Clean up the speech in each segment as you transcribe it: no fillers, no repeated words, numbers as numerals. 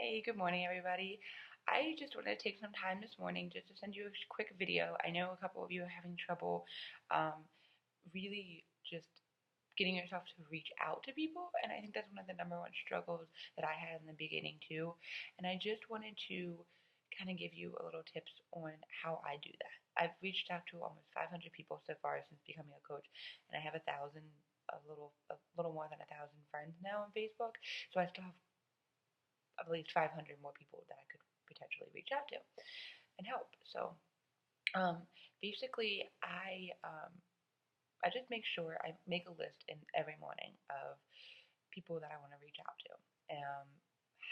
Hey, good morning, everybody. I just wanted to take some time this morning just to send you a quick video. I know a couple of you are having trouble um, really just getting yourself to reach out to people, and I think that's one of the number one struggles that I had in the beginning too. And I just wanted to kind of give you a little tips on how I do that. I've reached out to almost 500 people so far since becoming a coach, and I have a little more than 1,000 friends now on Facebook. So I still have at least 500 more people that I could potentially reach out to and help. So um, basically, I just make sure I make a list in every morning of people that I want to reach out to. Um,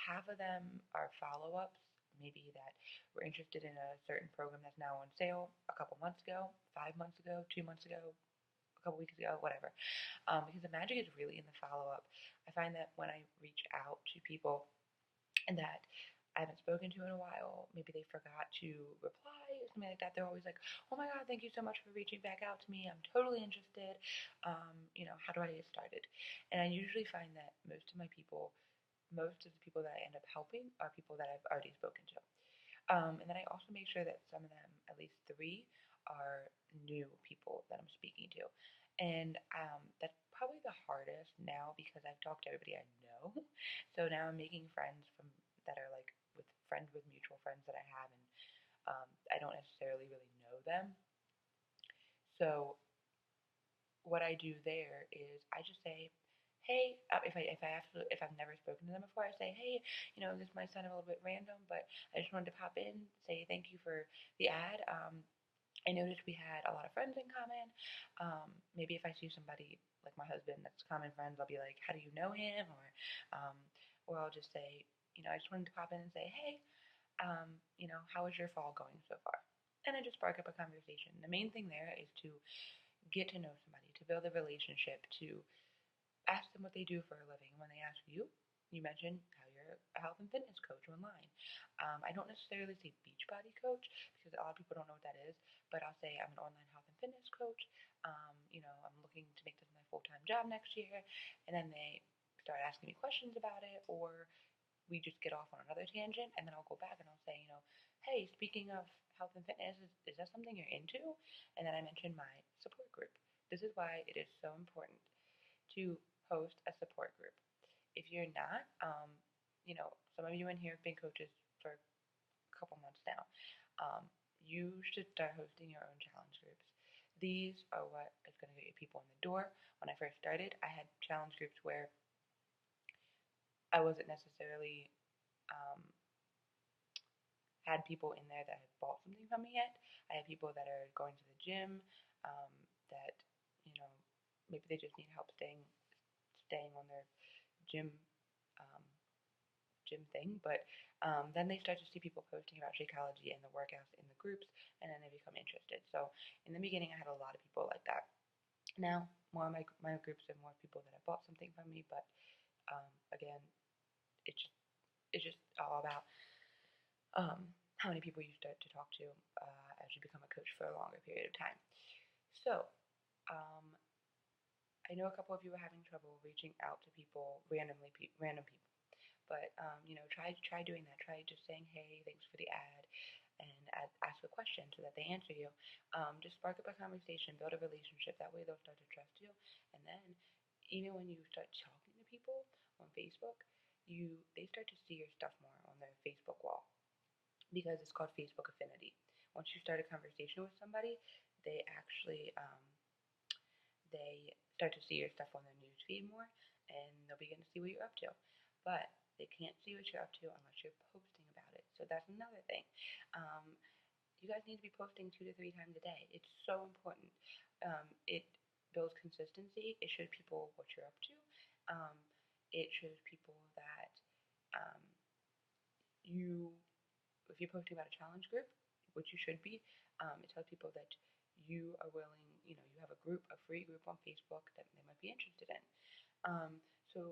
Half of them are follow-ups, maybe that were interested in a certain program that's now on sale a couple months ago, 5 months ago, 2 months ago, a couple weeks ago, whatever. Because the magic is really in the follow-up. I find that when I reach out to people and that I haven't spoken to in a while, maybe they forgot to reply or something like that, they're always like, oh my God, thank you so much for reaching back out to me. I'm totally interested. How do I get started? And I usually find that most of the people that I end up helping are people that I've already spoken to. And then I also make sure that some of them, at least three, are new people that I'm speaking to. And that's probably the hardest now because I've talked to everybody I know. So now I'm making friends that are like with mutual friends that I have, and I don't necessarily really know them. So what I do there is I just say, hey, if I've never spoken to them before, I say, hey, this might sound a little bit random, but I just wanted to pop in, say thank you for the ad. I noticed we had a lot of friends in common. Maybe if I see somebody like my husband that's common friends, I'll be like, how do you know him? Um, or I'll just say, I just wanted to pop in and say, hey, how is your fall going so far? And I just spark up a conversation. The main thing there is to get to know somebody, to build a relationship, to ask them what they do for a living. When they ask you, you mention how you're a health and fitness coach online. I don't necessarily say Beachbody coach because a lot of people don't know what that is, but I'll say I'm an online health and fitness coach. I'm looking to make this my full-time job next year, and then they start asking me questions about it, or we just get off on another tangent, and then I'll go back and I'll say, hey, speaking of health and fitness, is that something you're into? And then I mention my support group. This is why it is so important to host a support group. If you're not, some of you in here have been coaches for a couple months now. You should start hosting your own challenge groups. These are what is going to get you people in the door. When I first started, I had challenge groups where I wasn't necessarily um, had people in there that had bought something from me yet. I had people that are going to the gym, that you know maybe they just need help staying on their gym um, gym thing. But then they start to see people posting about Shakeology and the workouts in the groups, and then they become interested. So in the beginning, I had a lot of people like that. Now more of my groups are more people that have bought something from me, but again, it's just it's just all about how many people you start to talk to as you become a coach for a longer period of time. So, um, I know a couple of you are having trouble reaching out to people random people, but try doing that. Try just saying, "Hey, thanks for the ad," and ask a question so that they answer you. Just spark up a conversation, build a relationship. That way, they'll start to trust you, and then even when you start talking to people on Facebook, they start to see your stuff more on their Facebook wall because it's called Facebook affinity. Once you start a conversation with somebody, they actually they start to see your stuff on their news feed more, and they'll begin to see what you're up to. But they can't see what you're up to unless you're posting about it. So that's another thing. Um, you guys need to be posting 2 to 3 times a day. It's so important. It builds consistency. It shows people what you're up to. Um, it shows people that um, you if you're posting about a challenge group, which you should be, it tells people that you are willing, you have a free group on Facebook that they might be interested in. So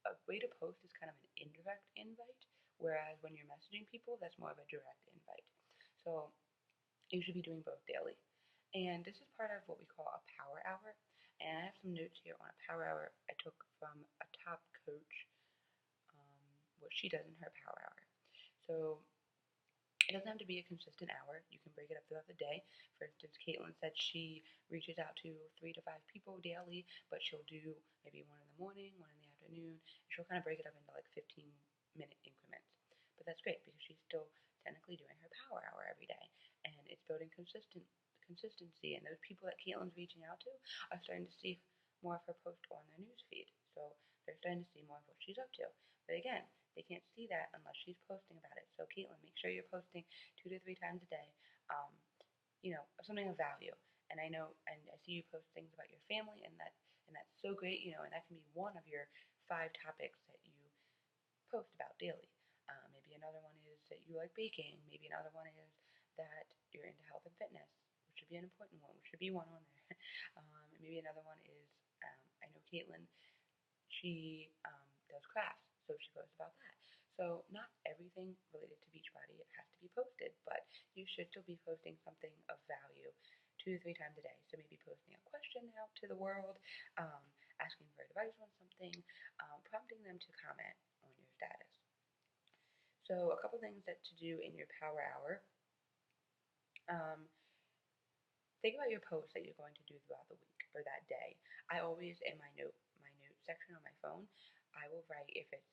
a way to post is kind of an indirect invite, whereas when you're messaging people, that's more of a direct invite. So you should be doing both daily. And this is part of what we call a power hour. And I have some notes here on a power hour I took from a top coach what she does in her power hour. So it doesn't have to be a consistent hour. You can break it up throughout the day. For instance, Caitlin said she reaches out to 3 to 5 people daily, but she'll do maybe one in the morning, one in the afternoon, and she'll kind of break it up into like 15-minute increments. But that's great because she's still technically doing her power hour every day, and it's building consistency. And those people that Caitlin's reaching out to are starting to see more of her post on their news feed, so they're starting to see more of what she's up to. But again, they can't see that unless she's posting about it. So Caitlin, make sure you're posting 2 to 3 times a day, um, something of value. And I know, and I see you post things about your family, and that's so great, and that can be one of your 5 topics that you post about daily. Maybe another one is that you like baking. Maybe another one is that you're into health and fitness, which should be an important one, which should be one on there. Maybe another one is, I know Caitlin, she does crafts, so she posts about that. So not everything related to Beachbody has to be posted, but you should still be posting something of value 2 to 3 times a day. So maybe posting a question out to the world, asking for advice on something, prompting them to comment on your status. So a couple things that to do in your power hour. Um, think about your posts that you're going to do throughout the week or that day. I always in my note section on my phone, I will write if it's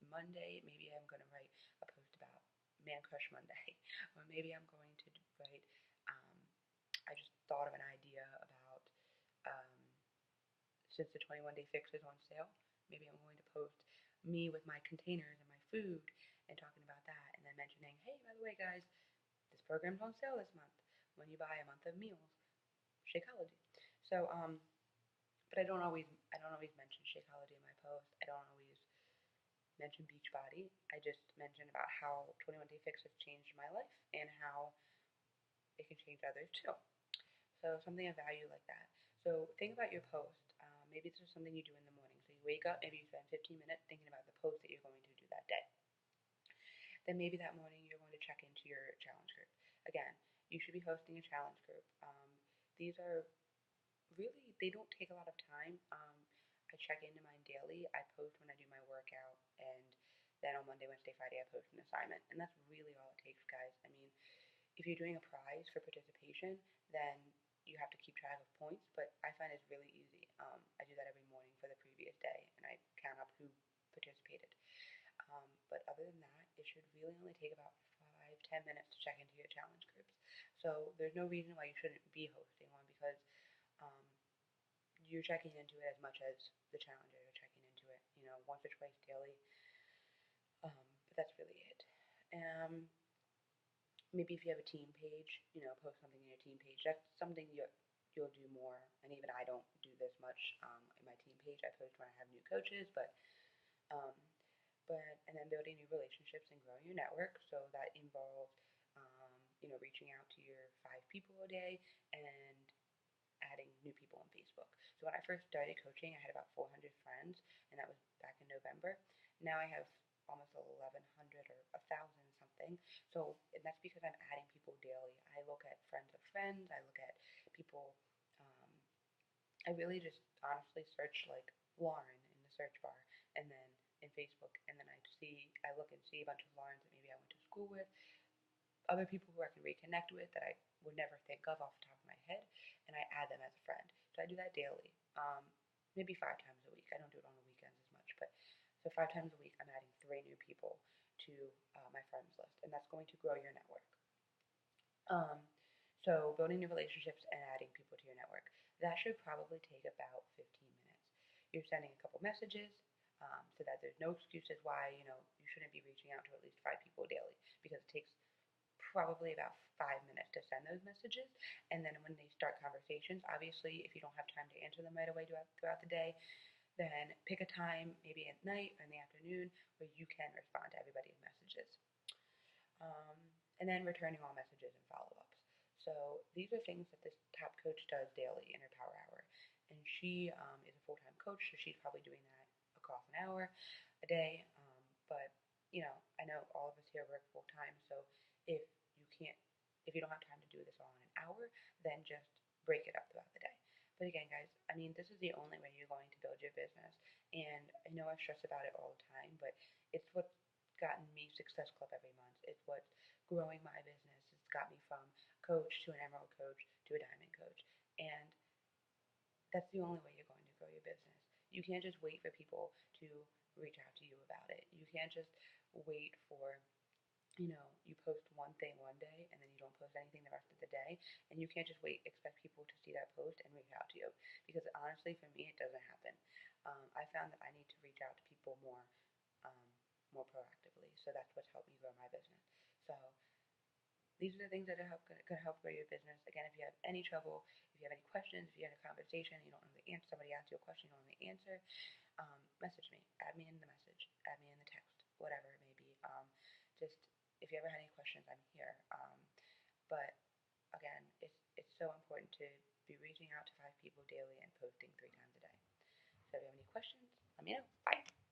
Monday, maybe I'm going to write a post about Man Crush Monday, or maybe I'm going to write. Um, I just thought of an idea about um, since the 21 Day Fix is on sale, maybe I'm going to post me with my containers and my food and talking about that, and then mentioning, hey, by the way, guys, this program's on sale this month. When you buy a month of meals, Shakeology. So, but I don't always mention Shakeology in my post. I don't always mention Beachbody. I just mention about how 21 Day Fix has changed my life and how it can change others too. So something of value like that. So think about your post. Maybe this is something you do in the morning. So you wake up, maybe you spend 15 minutes thinking about the post that you're going to do that day. Then maybe that morning you're going to check into your challenge group. Again, you should be hosting a challenge group. These are really, they don't take a lot of time. I check into mine daily. I post when I do my workout, and then on Monday, Wednesday, Friday, I post an assignment. And that's really all it takes, guys. I mean, if you're doing a prize for participation, then you have to keep track of points, but I find it's really easy. I do that every morning for the previous day, and I count up who participated. But other than that, it should really only take about 5-10 minutes to check into your challenge groups. So there's no reason why you shouldn't be hosting one, because um, you're checking into it as much as the challengers are checking into it, once or twice daily. But that's really it. Maybe if you have a team page, post something in your team page. That's something you'll do more. And even I don't do this much in my team page. I post when I have new coaches, um, and then building new relationships and growing your network. So that involves, reaching out to your 5 people a day and adding new people on Facebook. So when I first started coaching, I had about 400 friends, and that was back in November. Now I have almost 1,100 or 1,000 something. So, and that's because I'm adding people daily. I look at friends of friends. I look at people. Um, I really just honestly search like Lauren in the search bar, and then in Facebook, and then I look and see a bunch of Laurens that maybe I went to school with, other people who I can reconnect with that I would never think of off the top of my head, and I add them as a friend. So I do that daily, maybe 5 times a week. I don't do it on the weekends as much, but so 5 times a week I'm adding 3 new people to my friends list, and that's going to grow your network. Um, so building new relationships and adding people to your network. That should probably take about 15 minutes. You're sending a couple messages so that there's no excuses why you shouldn't be reaching out to at least 5 people daily, because it takes probably about 5 minutes to send those messages. And then when they start conversations, obviously, if you don't have time to answer them right away throughout the day, then pick a time, maybe at night or in the afternoon, where you can respond to everybody's messages. Um, and then returning all messages and follow-ups. So these are things that this top coach does daily in her power hour. And she is a full-time coach, so she's probably doing that across an hour a day. But, I know all of us here work full-time, so if if you don't have time to do this all in an hour, then just break it up throughout the day. But again, guys, I mean, this is the only way you're going to build your business. And I know I stress about it all the time, but It's what's gotten me Success Club every month. It's what's growing my business. It's got me from coach to an emerald coach to a diamond coach. And that's the only way you're going to grow your business. You can't just wait for people to reach out to you about it. You can't just wait for, you post one thing one day and then you don't post anything the rest of the day. And you can't just expect people to see that post and reach out to you. Because honestly, for me, it doesn't happen. I found that I need to reach out to people um, more proactively. So that's what's helped me grow my business. So these are the things that are going to help grow your business. Again, if you have any trouble, if you have any questions, if you had a conversation, you don't know the answer, somebody asks you a question, you don't know the answer, message me. Add me in the message. Add me in the text. Whatever it may be. Just if you ever had any questions, I'm here. But again, it's so important to be reaching out to 5 people daily and posting 3 times a day. So if you have any questions, let me know. Bye.